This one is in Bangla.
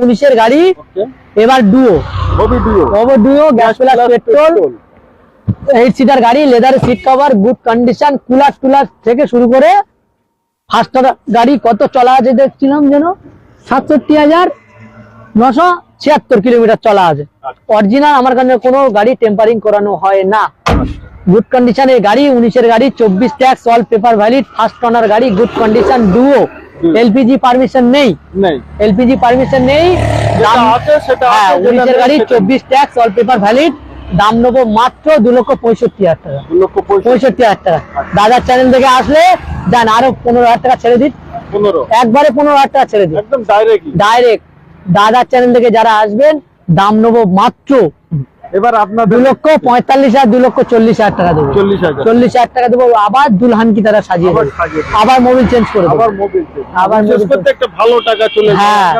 19 এর গাড়ি, এবার duo gas plus petrol, 8 seater গাড়ি, leather seat cover, good condition, cooler টুলার থেকে শুরু করে ফার্স্ট গাড়ি কত চলা আছে দেখছিলাম যেন 67,976 কিলোমিটার চলা আছে। অরিজিনাল, আমার কাছে কোনো গাড়ি টেম্পারিং করানো হয় না। গুড কন্ডিশনের গাড়ি, 19 এর গাড়ি, 24 tax, all paper valid, first owner গাড়ি, good condition, duo, LPG permission নেই, এলপিজি পারমিশন নেই, 19 এর গাড়ি, 24 ট্যাক্স, অল পেপার ভ্যালিড, দাম নেবো মাত্র 2,65,000 টাকা। 65,000 টাকা। দাদার চ্যানেল থেকে আসলে যান, আরো 15,000 টাকা ছেড়ে দিন, একবারে 15,000 টাকা ছেড়ে দিন, একদম ডাইরেক্ট। দাদার চ্যানেল থেকে যারা আসবেন দাম নেবো মাত্র এবার আপনার 2,45,000, 2,40,000 টাকা দেবো, 40,000 টাকা দেবো। আবার দুলহান কি তারা সাজিয়ে দেবো, আবার মোবিল চেঞ্জ করে দেবো, আবার মোবিল একটা ভালো টাকা চলে। হ্যাঁ।